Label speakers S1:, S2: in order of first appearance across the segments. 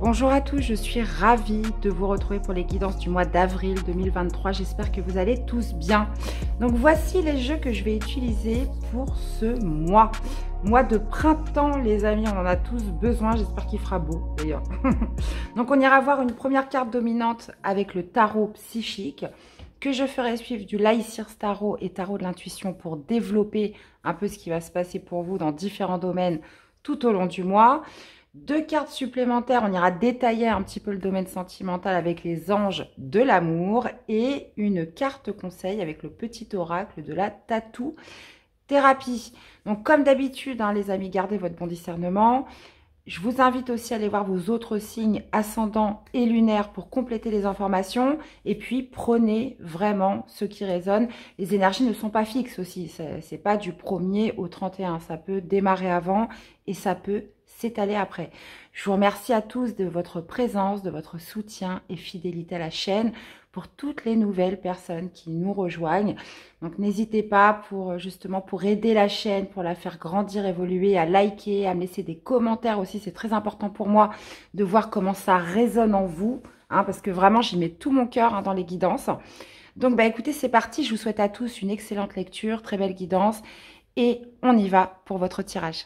S1: Bonjour à tous, je suis ravie de vous retrouver pour les guidances du mois d'avril 2023. J'espère que vous allez tous bien. Donc voici les jeux que je vais utiliser pour ce mois. Mois de printemps les amis, on en a tous besoin. J'espère qu'il fera beau d'ailleurs. Donc on ira voir une première carte dominante avec le tarot psychique que je ferai suivre du Lysirs Tarot et Tarot de l'intuition pour développer un peu ce qui va se passer pour vous dans différents domaines tout au long du mois. Deux cartes supplémentaires, on ira détailler un petit peu le domaine sentimental avec les anges de l'amour et une carte conseil avec le petit oracle de la tatou thérapie. Donc comme d'habitude, hein, les amis, gardez votre bon discernement. Je vous invite aussi à aller voir vos autres signes ascendants et lunaires pour compléter les informations. Et puis, prenez vraiment ce qui résonne. Les énergies ne sont pas fixes aussi. C'est pas du 1er au 31. Ça peut démarrer avant et ça peut s'étaler après. Je vous remercie à tous de votre présence, de votre soutien et fidélité à la chaîne pour toutes les nouvelles personnes qui nous rejoignent. Donc n'hésitez pas pour aider la chaîne, pour la faire grandir, évoluer, à liker, à me laisser des commentaires aussi. C'est très important pour moi de voir comment ça résonne en vous, hein, parce que vraiment j'y mets tout mon cœur, hein, dans les guidances. Donc écoutez, c'est parti. Je vous souhaite à tous une excellente lecture, très belle guidance et on y va pour votre tirage.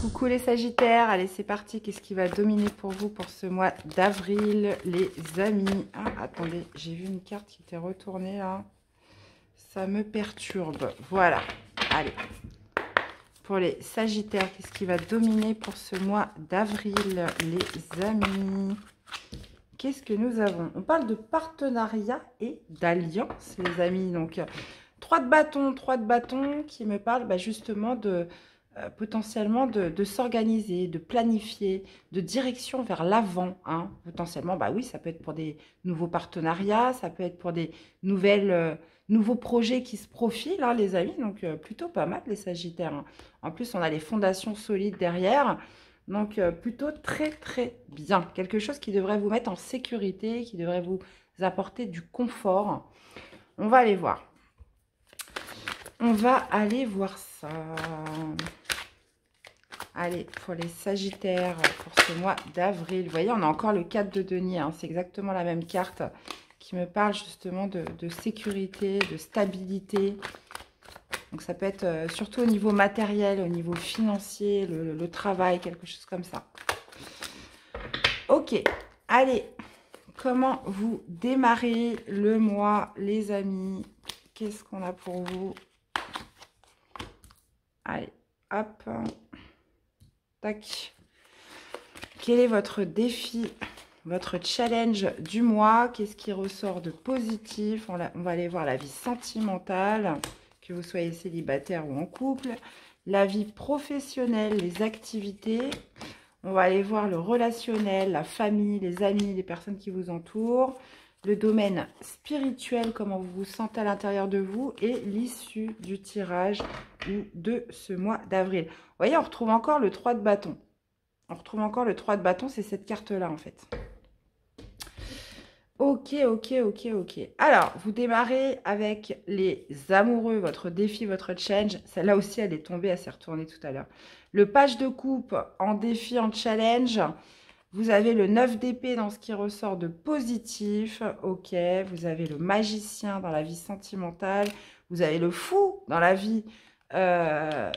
S1: Coucou les Sagittaires, allez c'est parti, qu'est-ce qui va dominer pour vous pour ce mois d'avril les amis? Ah, attendez, j'ai vu une carte qui était retournée là, ça me perturbe, voilà, allez. Pour les Sagittaires, qu'est-ce qui va dominer pour ce mois d'avril les amis? Qu'est-ce que nous avons? On parle de partenariat et d'alliance les amis, donc 3 de bâtons qui me parlent justement de... potentiellement de s'organiser, de planifier, de direction vers l'avant. Hein. Potentiellement, oui, ça peut être pour des nouveaux partenariats, ça peut être pour des nouveaux projets qui se profilent, hein, les amis. Donc, plutôt pas mal, les Sagittaires. Hein. En plus, on a les fondations solides derrière. Donc, plutôt très, très bien. Quelque chose qui devrait vous mettre en sécurité, qui devrait vous apporter du confort. On va aller voir. On va aller voir ça. Allez, pour les Sagittaires, pour ce mois d'avril. Vous voyez, on a encore le 4 de denier. Hein, c'est exactement la même carte qui me parle justement de sécurité, de stabilité. Donc ça peut être surtout au niveau matériel, au niveau financier, le travail, quelque chose comme ça. Ok, allez. Comment vous démarrez le mois, les amis? Qu'est-ce qu'on a pour vous? Allez, hop. Tac. Quel est votre défi, votre challenge du mois? Qu'est-ce qui ressort de positif? On va aller voir la vie sentimentale, que vous soyez célibataire ou en couple. La vie professionnelle, les activités. On va aller voir le relationnel, la famille, les amis, les personnes qui vous entourent. Le domaine spirituel, comment vous vous sentez à l'intérieur de vous. Et l'issue du tirage de ce mois d'avril. Vous voyez, on retrouve encore le 3 de bâton. On retrouve encore le 3 de bâton, c'est cette carte-là, en fait. Ok. Alors, vous démarrez avec les amoureux, votre défi, votre challenge. Celle-là aussi, elle est tombée, elle s'est retournée tout à l'heure. Le page de coupe en défi, en challenge. Vous avez le 9 d'épée dans ce qui ressort de positif. Ok, vous avez le magicien dans la vie sentimentale. Vous avez le fou dans la vie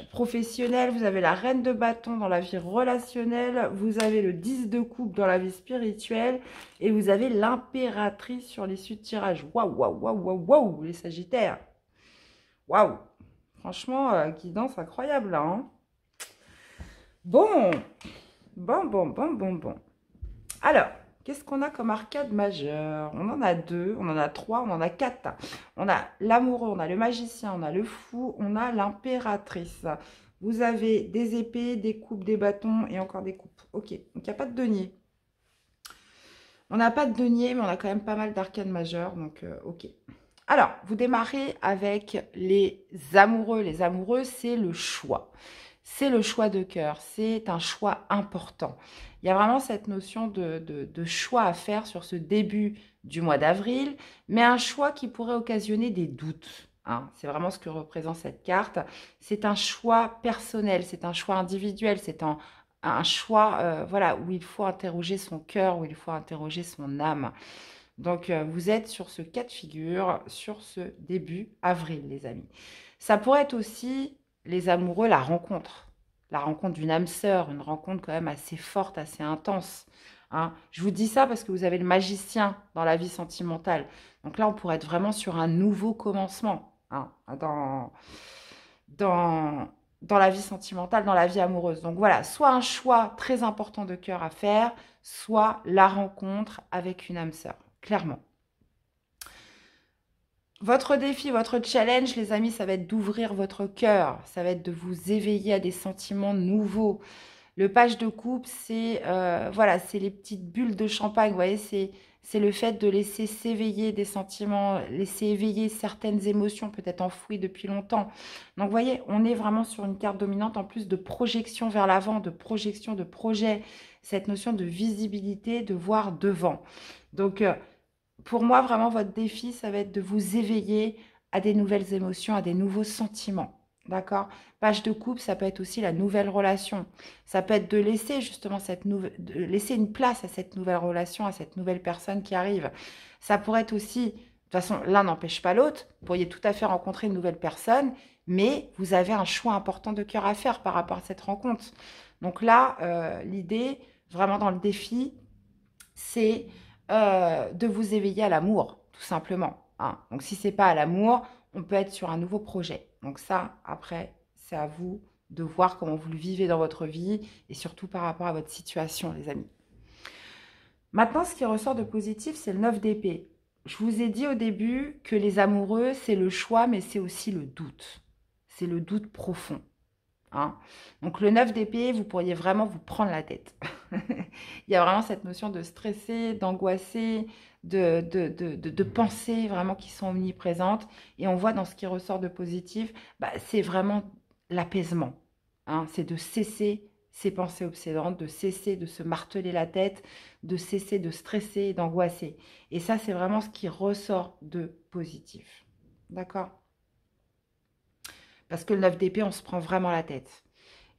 S1: professionnelle, vous avez la reine de bâton dans la vie relationnelle, vous avez le 10 de coupe dans la vie spirituelle et vous avez l'impératrice sur l'issue de tirage. Waouh, les Sagittaires. Waouh, franchement, guidance incroyable là. Hein. Bon. Alors, qu'est-ce qu'on a comme arcade majeure? On en a 2, on en a 3, on en a 4. On a l'amoureux, on a le magicien, on a le fou, on a l'impératrice. Vous avez des épées, des coupes, des bâtons et encore des coupes. Ok, donc il n'y a pas de denier. On n'a pas de denier, mais on a quand même pas mal d'arcades majeures, donc ok. Alors, vous démarrez avec les amoureux. Les amoureux, c'est le choix. C'est le choix de cœur, c'est un choix important. Il y a vraiment cette notion de choix à faire sur ce début du mois d'avril, mais un choix qui pourrait occasionner des doutes. Hein. C'est vraiment ce que représente cette carte. C'est un choix personnel, c'est un choix individuel, c'est un choix, voilà, où il faut interroger son cœur, où il faut interroger son âme. Donc, vous êtes sur ce cas de figure, sur ce début avril, les amis. Ça pourrait être aussi, les amoureux, la rencontre. La rencontre d'une âme sœur, une rencontre quand même assez forte, assez intense. Hein. Je vous dis ça parce que vous avez le magicien dans la vie sentimentale. Donc là, on pourrait être vraiment sur un nouveau commencement, hein, dans, dans la vie sentimentale, dans la vie amoureuse. Donc voilà, soit un choix très important de cœur à faire, soit la rencontre avec une âme sœur, clairement. Votre défi, votre challenge, les amis, ça va être d'ouvrir votre cœur, ça va être de vous éveiller à des sentiments nouveaux. Le page de coupe, c'est voilà, c'est les petites bulles de champagne, vous voyez, c'est le fait de laisser s'éveiller des sentiments, laisser éveiller certaines émotions peut-être enfouies depuis longtemps. Donc, vous voyez, on est vraiment sur une carte dominante en plus de projection vers l'avant, de projection, de projet, cette notion de visibilité, de voir devant. Donc, pour moi, vraiment, votre défi, ça va être de vous éveiller à des nouvelles émotions, à des nouveaux sentiments. D'accord? Page de coupe, ça peut être aussi la nouvelle relation. Ça peut être de laisser justement de laisser une place à cette nouvelle relation, à cette nouvelle personne qui arrive. Ça pourrait être aussi, de toute façon, l'un n'empêche pas l'autre. Vous pourriez tout à fait rencontrer une nouvelle personne, mais vous avez un choix important de cœur à faire par rapport à cette rencontre. Donc là, l'idée, vraiment dans le défi, c'est de vous éveiller à l'amour, tout simplement. Hein. Donc, si ce n'est pas à l'amour, on peut être sur un nouveau projet. Donc ça, après, c'est à vous de voir comment vous le vivez dans votre vie et surtout par rapport à votre situation, les amis. Maintenant, ce qui ressort de positif, c'est le 9 d'épée. Je vous ai dit au début que les amoureux, c'est le choix, mais c'est aussi le doute. C'est le doute profond. Hein. Donc le 9 d'épée, vous pourriez vraiment vous prendre la tête. Il y a vraiment cette notion de stresser, d'angoisser, de pensées vraiment qui sont omniprésentes. Et on voit dans ce qui ressort de positif, bah, c'est vraiment l'apaisement. Hein. C'est de cesser ces pensées obsédantes, de cesser de se marteler la tête, de cesser de stresser et d'angoisser. Et ça, c'est vraiment ce qui ressort de positif. D'accord ? Parce que le 9 d'épée, on se prend vraiment la tête.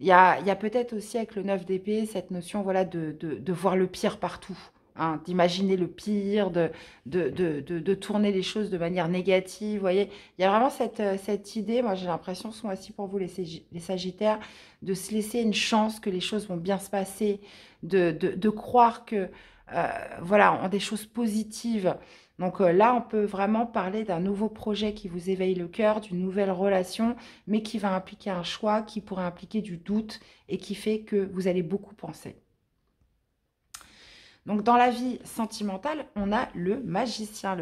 S1: Il y a peut-être aussi avec le 9 d'épée cette notion voilà, de voir le pire partout. Hein, d'imaginer le pire, de tourner les choses de manière négative. Vous voyez, il y a vraiment cette idée, moi j'ai l'impression, ce mois-ci pour vous les Sagittaires, de se laisser une chance que les choses vont bien se passer, de croire que, voilà, en des choses positives. Donc là, on peut vraiment parler d'un nouveau projet qui vous éveille le cœur, d'une nouvelle relation, mais qui va impliquer un choix, qui pourrait impliquer du doute et qui fait que vous allez beaucoup penser. Donc, dans la vie sentimentale, on a le magicien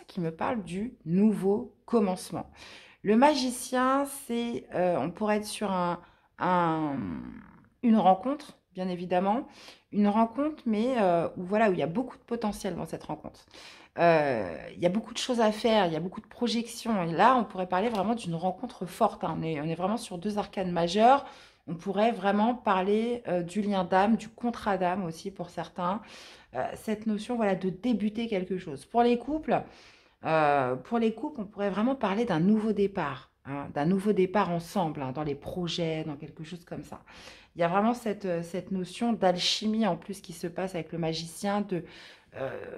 S1: qui me parle du nouveau commencement. Le magicien, c'est, on pourrait être sur une rencontre, bien évidemment, une rencontre, mais voilà, où il y a beaucoup de potentiel dans cette rencontre. Il y a beaucoup de choses à faire, il y a beaucoup de projections. Et là, on pourrait parler vraiment d'une rencontre forte. Hein. On est vraiment sur deux arcanes majeures. On pourrait vraiment parler du lien d'âme, du contrat d'âme aussi pour certains. Cette notion voilà, de débuter quelque chose. Pour les couples, on pourrait vraiment parler d'un nouveau départ. Hein, d'un nouveau départ ensemble, hein, dans les projets, dans quelque chose comme ça. Il y a vraiment cette notion d'alchimie en plus qui se passe avec le magicien,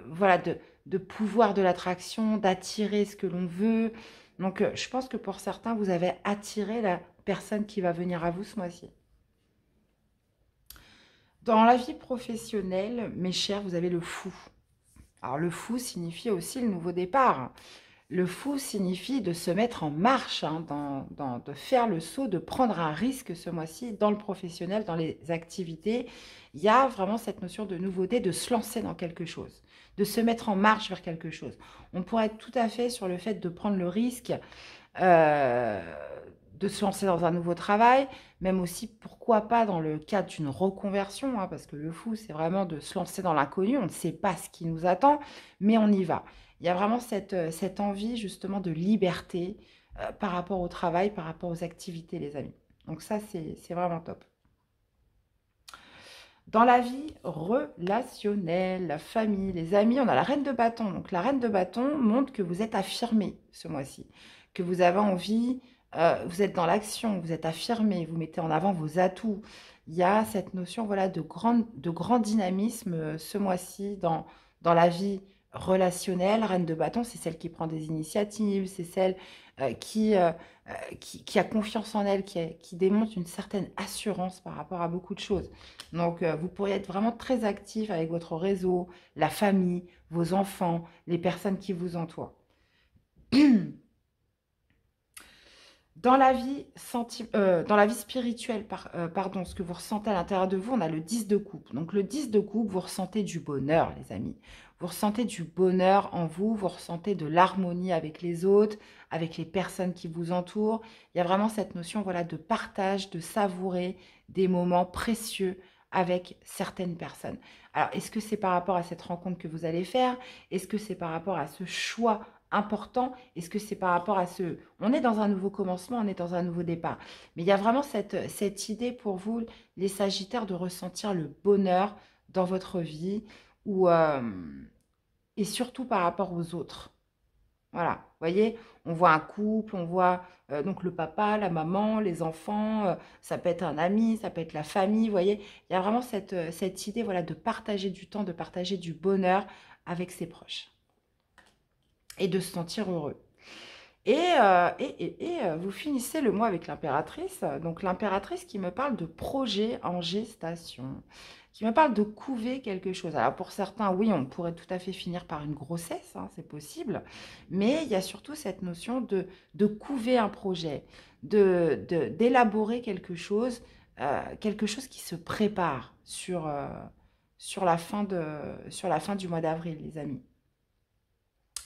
S1: voilà, de pouvoir de l'attraction, d'attirer ce que l'on veut. Donc, je pense que pour certains, vous avez attiré la personne qui va venir à vous ce mois-ci. Dans la vie professionnelle, mes chers, vous avez le fou. Alors, le fou signifie aussi le nouveau départ. Le fou signifie de se mettre en marche, hein, de faire le saut, de prendre un risque ce mois-ci dans le professionnel, dans les activités. Il y a vraiment cette notion de nouveauté, de se lancer dans quelque chose, de se mettre en marche vers quelque chose. On pourrait être tout à fait sur le fait de prendre le risque de se lancer dans un nouveau travail, même aussi, pourquoi pas, dans le cadre d'une reconversion, hein, parce que le fou, c'est vraiment de se lancer dans l'inconnu, on ne sait pas ce qui nous attend, mais on y va. Il y a vraiment cette envie, justement, de liberté par rapport au travail, par rapport aux activités, les amis. Donc ça, c'est vraiment top. Dans la vie relationnelle, la famille, les amis, on a la reine de bâton. Donc la reine de bâton montre que vous êtes affirmé ce mois-ci, que vous avez envie, vous êtes dans l'action, vous êtes affirmé, vous mettez en avant vos atouts. il y a cette notion voilà, de grand dynamisme ce mois-ci dans la vie relationnelle. Reine de bâton, c'est celle qui prend des initiatives, c'est celle euh, qui, euh, qui a confiance en elle, qui démontre une certaine assurance par rapport à beaucoup de choses. Donc, vous pourriez être vraiment très actif avec votre réseau, la famille, vos enfants, les personnes qui vous entourent. Dans la vie spirituelle, pardon, ce que vous ressentez à l'intérieur de vous, on a le 10 de coupe. Donc le 10 de coupe, vous ressentez du bonheur, les amis. Vous ressentez du bonheur en vous, vous ressentez de l'harmonie avec les autres, avec les personnes qui vous entourent. Il y a vraiment cette notion voilà, de partage, de savourer des moments précieux avec certaines personnes. Alors, est-ce que c'est par rapport à cette rencontre que vous allez faire? Est-ce que c'est par rapport à ce choix important? Est-ce que c'est par rapport à ce... On est dans un nouveau commencement, on est dans un nouveau départ. Mais il y a vraiment cette idée pour vous, les Sagittaires, de ressentir le bonheur dans votre vie ou, et surtout par rapport aux autres. Voilà, vous voyez, on voit un couple, on voit donc le papa, la maman, les enfants, ça peut être un ami, ça peut être la famille, vous voyez. Il y a vraiment cette idée voilà, de partager du temps, de partager du bonheur avec ses proches et de se sentir heureux. Et vous finissez le mois avec l'impératrice. Donc l'impératrice qui me parle de projet en gestation, qui me parle de couver quelque chose. Alors pour certains, oui, on pourrait tout à fait finir par une grossesse, hein, c'est possible. Mais il y a surtout cette notion de couver un projet, d'élaborer quelque chose qui se prépare sur la fin du mois d'avril, les amis.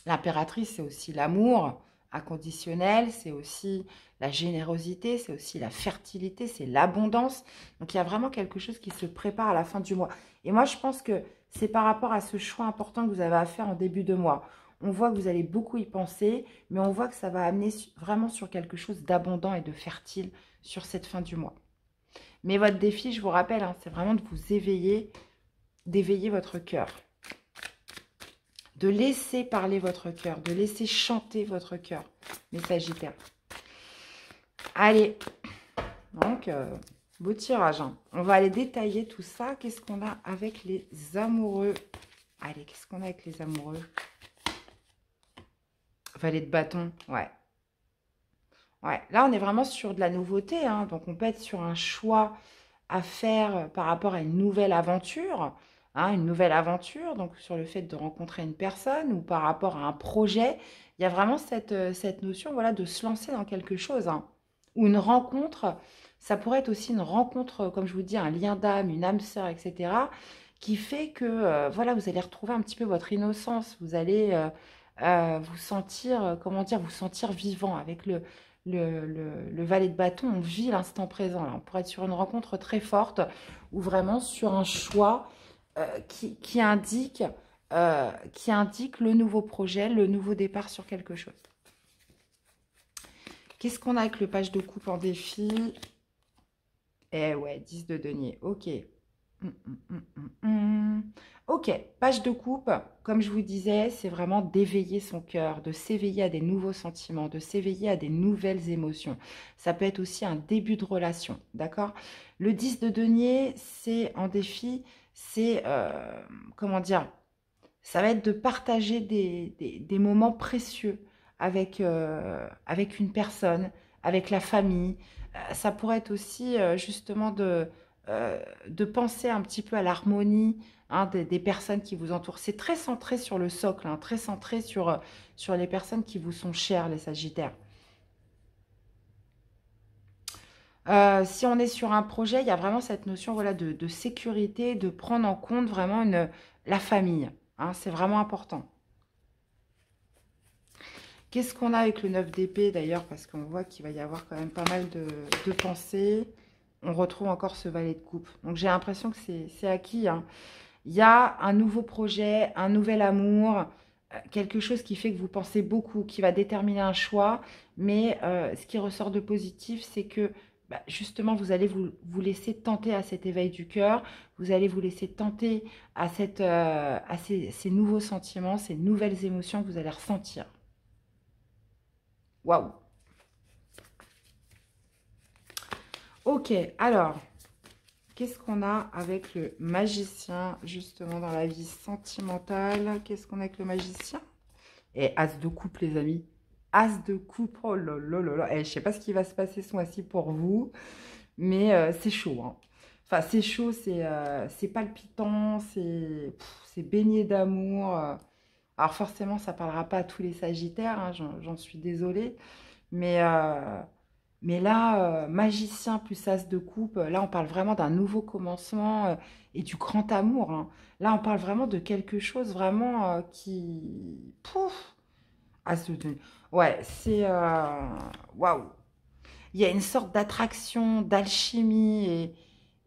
S1: L'impératrice, c'est aussi l'amour inconditionnel, c'est aussi la générosité, c'est aussi la fertilité, c'est l'abondance. Donc, il y a vraiment quelque chose qui se prépare à la fin du mois. Et moi, je pense que c'est par rapport à ce choix important que vous avez à faire en début de mois. On voit que vous allez beaucoup y penser, mais on voit que ça va amener vraiment sur quelque chose d'abondant et de fertile sur cette fin du mois. Mais votre défi, je vous rappelle, hein, c'est vraiment de vous éveiller, d'éveiller votre cœur. De laisser parler votre cœur, de laisser chanter votre cœur, mes Sagittaires. Allez, donc, beau tirage. Hein. On va aller détailler tout ça. Qu'est-ce qu'on a avec les amoureux? Allez, qu'est-ce qu'on a avec les amoureux? Valet de bâton, ouais. Ouais, là, on est vraiment sur de la nouveauté. Hein. Donc, on peut être sur un choix à faire par rapport à une nouvelle aventure. Hein, une nouvelle aventure, donc sur le fait de rencontrer une personne ou par rapport à un projet. Il y a vraiment cette notion voilà, de se lancer dans quelque chose. Hein. Ou une rencontre, ça pourrait être aussi une rencontre, comme je vous dis, un lien d'âme, une âme sœur, etc. Qui fait que voilà, vous allez retrouver un petit peu votre innocence. Vous allez vous sentir, comment dire, vous sentir vivant avec le valet de bâton. On vit l'instant présent. Là. On pourrait être sur une rencontre très forte ou vraiment sur un choix qui indique le nouveau projet, le nouveau départ sur quelque chose. Qu'est-ce qu'on a avec le page de coupe en défi? Eh ouais, 10 de denier, ok. Ok, page de coupe, comme je vous disais, c'est vraiment d'éveiller son cœur, de s'éveiller à des nouveaux sentiments, de s'éveiller à des nouvelles émotions. Ça peut être aussi un début de relation, d'accord? Le 10 de denier, c'est en défi, c'est, comment dire, ça va être de partager des moments précieux avec une personne, avec la famille. Ça pourrait être aussi justement de penser un petit peu à l'harmonie hein, des personnes qui vous entourent. C'est très centré sur le socle, hein, très centré sur les personnes qui vous sont chères, les Sagittaires. Si on est sur un projet, il y a vraiment cette notion voilà, de sécurité, de prendre en compte vraiment la famille. Hein, c'est vraiment important. Qu'est-ce qu'on a avec le 9 d'épée d'ailleurs? Parce qu'on voit qu'il va y avoir quand même pas mal de pensées. On retrouve encore ce valet de coupe. Donc j'ai l'impression que c'est acquis. Hein. Il y a un nouveau projet, un nouvel amour, quelque chose qui fait que vous pensez beaucoup, qui va déterminer un choix. Mais ce qui ressort de positif, c'est que bah, justement, vous allez vous laisser tenter à cet éveil du cœur. Vous allez vous laisser tenter à ces nouveaux sentiments, ces nouvelles émotions que vous allez ressentir. Waouh! Ok, alors, qu'est-ce qu'on a avec le magicien, justement, dans la vie sentimentale? Qu'est-ce qu'on a avec le magicien? Et As de coupe, les amis. As de coupe, oh là là là là. Je ne sais pas ce qui va se passer ce mois-ci pour vous, mais c'est chaud, hein. Enfin, c'est chaud, c'est palpitant, c'est baigné d'amour. Alors forcément, ça ne parlera pas à tous les Sagittaires, hein, j'en suis désolée. Mais, mais là, magicien plus as de coupe, là, on parle vraiment d'un nouveau commencement et du grand amour, hein. Là, on parle vraiment de quelque chose vraiment qui... Pouf! As de... Ouais, c'est... Waouh! Il y a une sorte d'attraction, d'alchimie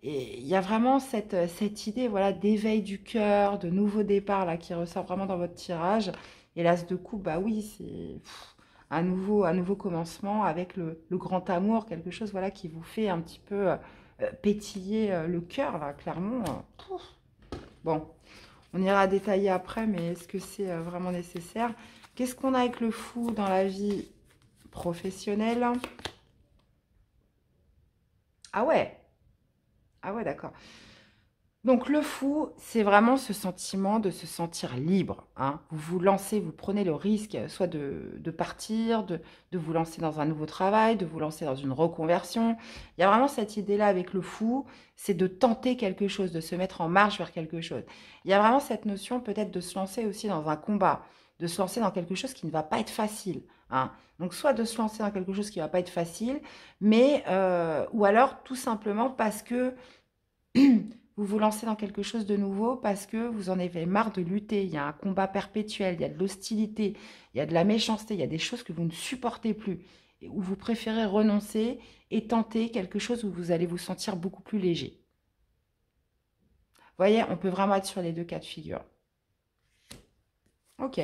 S1: et il y a vraiment cette idée, voilà, d'éveil du cœur, de nouveau départ, là, qui ressort vraiment dans votre tirage. Et l'as de coupe, bah oui, c'est un nouveau commencement avec le grand amour, quelque chose, voilà, qui vous fait un petit peu pétiller le cœur, là, clairement. Pouf. Bon, on ira détailler après, mais est-ce que c'est vraiment nécessaire? Qu'est-ce qu'on a avec le fou dans la vie professionnelle? Ah ouais, ah ouais, d'accord. Donc le fou, c'est vraiment ce sentiment de se sentir libre, hein. Vous vous lancez, vous prenez le risque soit de partir, de vous lancer dans un nouveau travail, de vous lancer dans une reconversion. Il y a vraiment cette idée-là avec le fou, c'est de tenter quelque chose, de se mettre en marche vers quelque chose. Il y a vraiment cette notion peut-être de se lancer aussi dans un combat, de se lancer dans quelque chose qui ne va pas être facile, hein. Donc soit de se lancer dans quelque chose qui ne va pas être facile, mais ou alors tout simplement parce que vous vous lancez dans quelque chose de nouveau parce que vous en avez marre de lutter. Il y a un combat perpétuel, il y a de l'hostilité, il y a de la méchanceté, il y a des choses que vous ne supportez plus, et où vous préférez renoncer et tenter quelque chose où vous allez vous sentir beaucoup plus léger. Vous voyez, on peut vraiment être sur les deux cas de figure. Ok.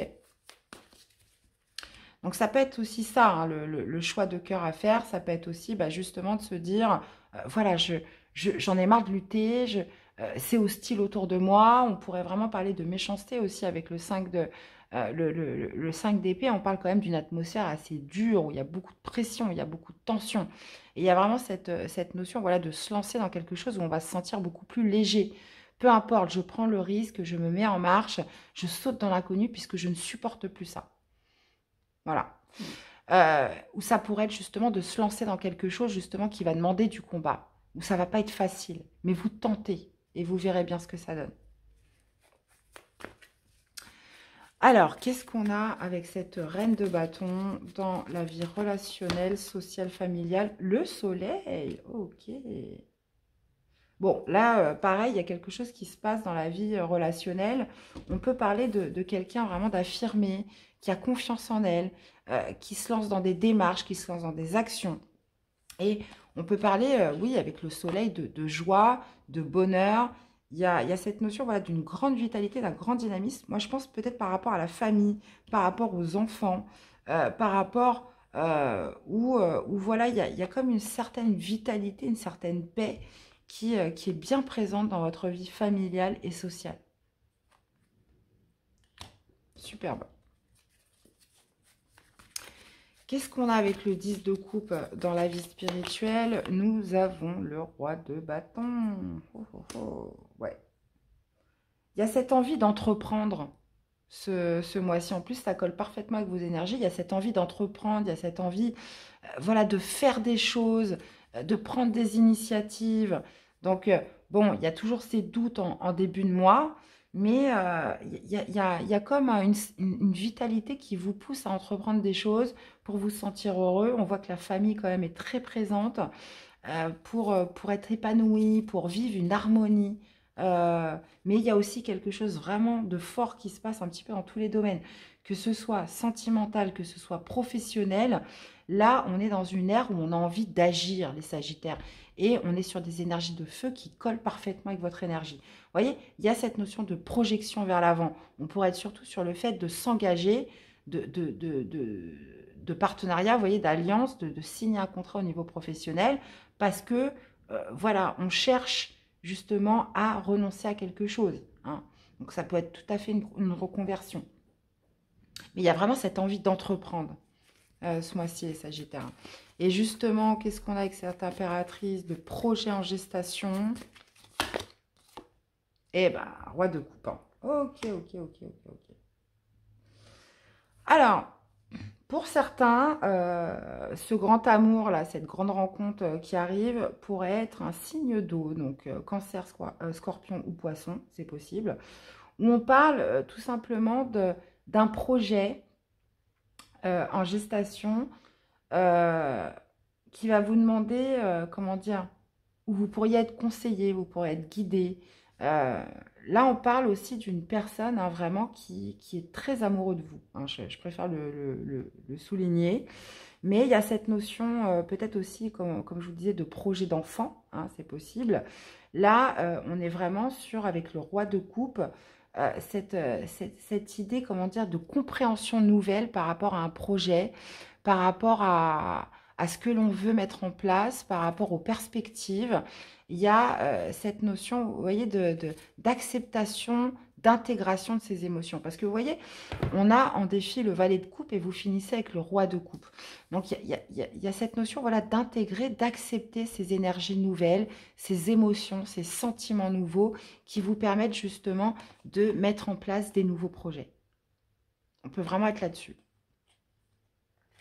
S1: Donc ça peut être aussi ça, hein, le choix de cœur à faire. Ça peut être aussi justement de se dire, voilà, j'en ai marre de lutter, c'est hostile autour de moi. On pourrait vraiment parler de méchanceté aussi avec le 5 de, le 5 d'épée. On parle quand même d'une atmosphère assez dure, où il y a beaucoup de pression, il y a beaucoup de tension. Et il y a vraiment cette notion, voilà, de se lancer dans quelque chose où on va se sentir beaucoup plus léger. Peu importe, je prends le risque, je me mets en marche, je saute dans l'inconnu puisque je ne supporte plus ça. Voilà. Ou ça pourrait être justement de se lancer dans quelque chose justement qui va demander du combat, où ça va pas être facile, mais vous tentez et vous verrez bien ce que ça donne. Alors, qu'est-ce qu'on a avec cette reine de bâton dans la vie relationnelle, sociale, familiale? Le soleil, ok. Bon, là, pareil, il y a quelque chose qui se passe dans la vie relationnelle. On peut parler de quelqu'un vraiment d'affirmé, qui a confiance en elle, qui se lance dans des démarches, qui se lance dans des actions. Et on peut parler, oui, avec le soleil, de joie, de bonheur. Il y a cette notion, voilà, d'une grande vitalité, d'un grand dynamisme. Moi, je pense peut-être par rapport à la famille, par rapport aux enfants, par rapport où voilà, il y a comme une certaine vitalité, une certaine paix qui est bien présente dans votre vie familiale et sociale. Superbe. Qu'est-ce qu'on a avec le 10 de coupe dans la vie spirituelle? Nous avons le roi de bâton. Oh, oh, oh. Ouais. Il y a cette envie d'entreprendre ce mois-ci. En plus, ça colle parfaitement avec vos énergies. Il y a cette envie d'entreprendre, il y a cette envie voilà, de faire des choses, de prendre des initiatives. Donc, bon, il y a toujours ces doutes en début de mois, mais il y a comme une vitalité qui vous pousse à entreprendre des choses pour vous sentir heureux. On voit que la famille, quand même, est très présente pour être épanouie, pour vivre une harmonie. Mais il y a aussi quelque chose vraiment de fort qui se passe un petit peu dans tous les domaines, que ce soit sentimental, que ce soit professionnel. Là, on est dans une ère où on a envie d'agir, les Sagittaires. Et on est sur des énergies de feu qui collent parfaitement avec votre énergie. Vous voyez, il y a cette notion de projection vers l'avant. On pourrait être surtout sur le fait de s'engager, de partenariat, vous voyez, d'alliance, de signer un contrat au niveau professionnel, parce que, voilà, on cherche justement à renoncer à quelque chose, hein. Donc, ça peut être tout à fait une reconversion. Mais il y a vraiment cette envie d'entreprendre ce mois-ci, les Sagittaires. Et justement, qu'est-ce qu'on a avec cette impératrice de projet en gestation? Eh ben, roi de coupe. Hein. Ok, ok, ok, ok, ok. Alors, pour certains, ce grand amour, là, cette grande rencontre qui arrive, pourrait être un signe d'eau. Donc, cancer, scorpion ou poisson, c'est possible. Où on parle tout simplement d'un projet en gestation euh, qui va vous demander, comment dire, où vous pourriez être conseillé, vous pourriez être guidé. Euh, Là, on parle aussi d'une personne hein, vraiment qui est très amoureux de vous. Hein, je préfère le souligner. Mais il y a cette notion, peut-être aussi, comme je vous disais, de projet d'enfant. Hein, c'est possible. Là, on est vraiment sur, avec le roi de coupe, cette idée, comment dire, de compréhension nouvelle par rapport à un projet, par rapport à ce que l'on veut mettre en place, par rapport aux perspectives. Il y a cette notion, vous voyez, d'acceptation, d'intégration de ces émotions. Parce que vous voyez, on a en défi le valet de coupe et vous finissez avec le roi de coupe. Donc, il y a cette notion voilà, d'intégrer, d'accepter ces énergies nouvelles, ces émotions, ces sentiments nouveaux qui vous permettent justement de mettre en place des nouveaux projets. On peut vraiment être là-dessus.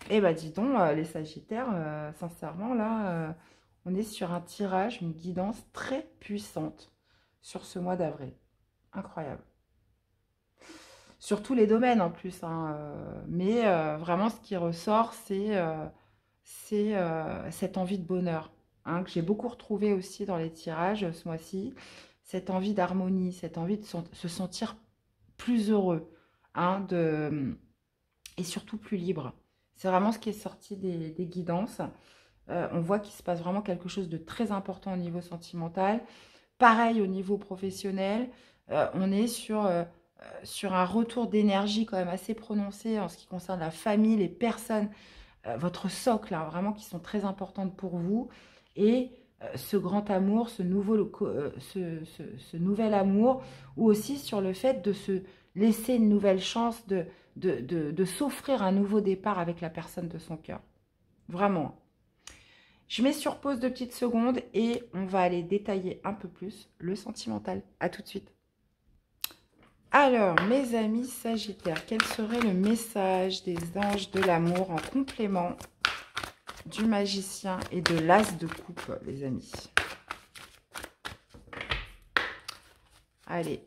S1: Eh bien, dis donc, les Sagittaires, sincèrement, là, on est sur un tirage, une guidance très puissante sur ce mois d'avril. Incroyable. Sur tous les domaines en plus. Hein, mais vraiment, ce qui ressort, c'est cette envie de bonheur. Hein, que j'ai beaucoup retrouvé aussi dans les tirages ce mois-ci. Cette envie d'harmonie, cette envie de se sentir plus heureux. Hein, et surtout plus libre. C'est vraiment ce qui est sorti des guidances. On voit qu'il se passe vraiment quelque chose de très important au niveau sentimental. Pareil au niveau professionnel. On est sur un retour d'énergie quand même assez prononcé en ce qui concerne la famille, les personnes, votre socle, hein, vraiment qui sont très importantes pour vous. Et ce grand amour, ce nouvel amour, ou aussi sur le fait de se laisser une nouvelle chance, de s'offrir un nouveau départ avec la personne de son cœur. Vraiment. Je mets sur pause 2 petites secondes et on va aller détailler un peu plus le sentimental. À tout de suite. Alors, mes amis Sagittaires, quel serait le message des anges de l'amour en complément du magicien et de l'as de coupe, les amis? Allez.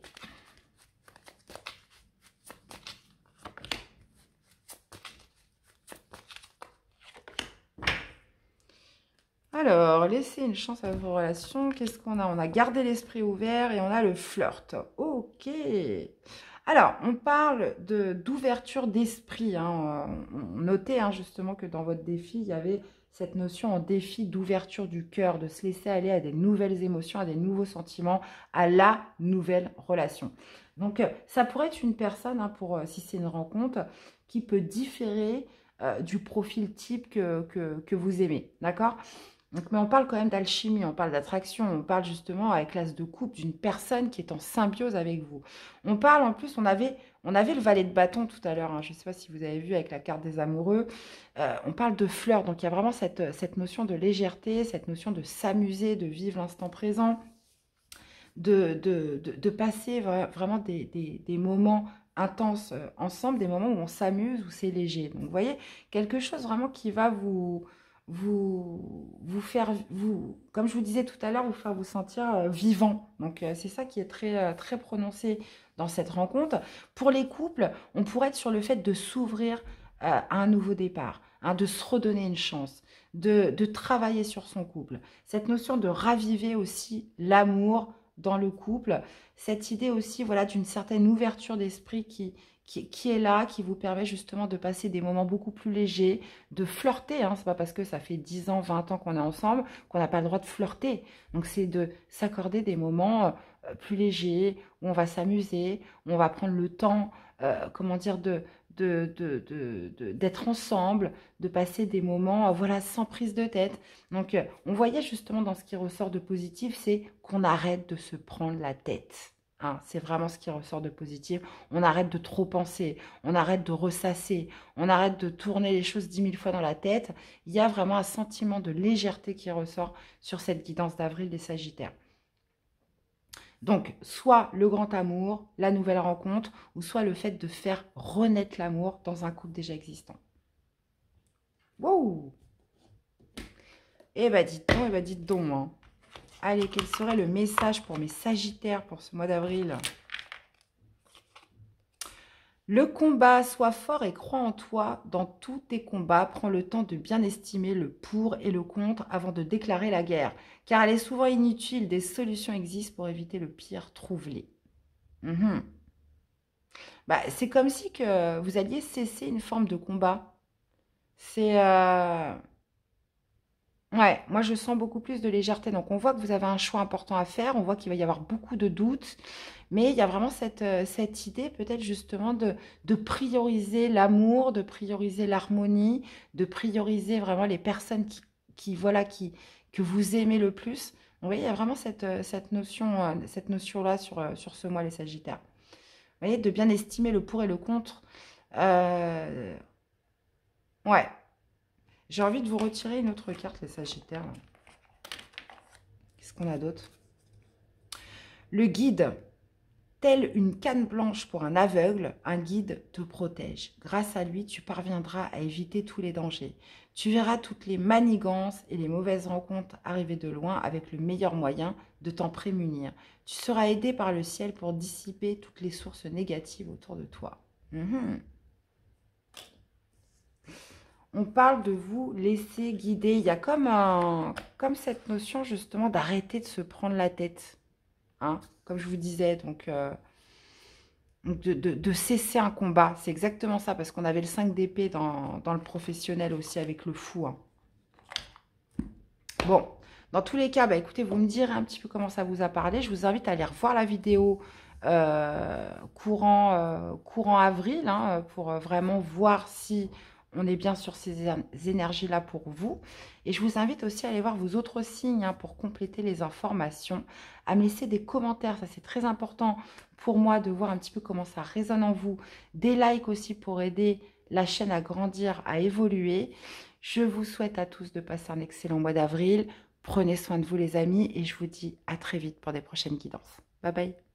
S1: Alors, laissez une chance à vos relations. Qu'est-ce qu'on a? On a gardé l'esprit ouvert et on a le flirt. Ok. Alors, on parle d'ouverture d'esprit. Hein. Notez hein, justement que dans votre défi, il y avait cette notion en défi d'ouverture du cœur, de se laisser aller à des nouvelles émotions, à des nouveaux sentiments, à la nouvelle relation. Donc, ça pourrait être une personne, hein, si c'est une rencontre, qui peut différer du profil type que vous aimez. D'accord ? Donc, mais on parle quand même d'alchimie, on parle d'attraction, on parle justement avec l'as de coupe d'une personne qui est en symbiose avec vous. On parle en plus, on avait le valet de bâton tout à l'heure, hein, je ne sais pas si vous avez vu avec la carte des amoureux, on parle de fleurs, donc il y a vraiment cette notion de légèreté, cette notion de s'amuser, de vivre l'instant présent, de passer vraiment des moments intenses ensemble, des moments où on s'amuse, où c'est léger. Donc vous voyez, quelque chose vraiment qui va vous faire, comme je vous disais tout à l'heure, vous faire vous sentir vivant. Donc, c'est ça qui est très prononcé dans cette rencontre. Pour les couples, on pourrait être sur le fait de s'ouvrir à un nouveau départ, hein, de se redonner une chance, de travailler sur son couple. Cette notion de raviver aussi l'amour dans le couple. Cette idée aussi, voilà, d'une certaine ouverture d'esprit qui est là, qui vous permet justement de passer des moments beaucoup plus légers, de flirter. Hein. C'est pas parce que ça fait 10 ans, 20 ans qu'on est ensemble qu'on n'a pas le droit de flirter. Donc, c'est de s'accorder des moments plus légers, où on va s'amuser, où on va prendre le temps, comment dire, d'être ensemble, de passer des moments, voilà, sans prise de tête. Donc, on voyait justement dans ce qui ressort de positif, c'est qu'on arrête de se prendre la tête. Hein, c'est vraiment ce qui ressort de positif. On arrête de trop penser, on arrête de ressasser, on arrête de tourner les choses 10 000 fois dans la tête. Il y a vraiment un sentiment de légèreté qui ressort sur cette guidance d'avril des Sagittaires. Donc, soit le grand amour, la nouvelle rencontre, ou soit le fait de faire renaître l'amour dans un couple déjà existant. Wow! Dites donc, hein. Allez, quel serait le message pour mes Sagittaires pour ce mois d'avril? Le combat, sois fort et crois en toi dans tous tes combats. Prends le temps de bien estimer le pour et le contre avant de déclarer la guerre. Car elle est souvent inutile, des solutions existent pour éviter le pire, trouve-les. Bah, c'est comme si que vous alliez cesser une forme de combat. C'est... Ouais, moi je sens beaucoup plus de légèreté. Donc on voit que vous avez un choix important à faire, on voit qu'il va y avoir beaucoup de doutes, mais il y a vraiment cette idée peut-être justement de prioriser l'amour, de prioriser l'harmonie, de prioriser vraiment les personnes voilà, que vous aimez le plus. Vous voyez, il y a vraiment cette notion-là sur ce mois, les Sagittaires. Vous voyez, de bien estimer le pour et le contre. Euh, ouais, j'ai envie de vous retirer une autre carte, les Sagittaires. Qu'est-ce qu'on a d'autre? Le guide. Telle une canne blanche pour un aveugle, un guide te protège. Grâce à lui, tu parviendras à éviter tous les dangers. Tu verras toutes les manigances et les mauvaises rencontres arriver de loin avec le meilleur moyen de t'en prémunir. Tu seras aidé par le ciel pour dissiper toutes les sources négatives autour de toi. On parle de vous laisser guider. Il y a comme cette notion justement d'arrêter de se prendre la tête. Hein, comme je vous disais, donc de cesser un combat. C'est exactement ça, parce qu'on avait le 5 d'épée dans le professionnel aussi avec le fou. Hein. Bon, dans tous les cas, bah, écoutez, vous me direz un petit peu comment ça vous a parlé. Je vous invite à aller revoir la vidéo courant avril, hein, pour vraiment voir si on est bien sur ces énergies-là pour vous. Et je vous invite aussi à aller voir vos autres signes, hein, pour compléter les informations, à me laisser des commentaires. Ça, c'est très important pour moi de voir un petit peu comment ça résonne en vous. Des likes aussi pour aider la chaîne à grandir, à évoluer. Je vous souhaite à tous de passer un excellent mois d'avril. Prenez soin de vous les amis et je vous dis à très vite pour des prochaines guidances. Bye bye.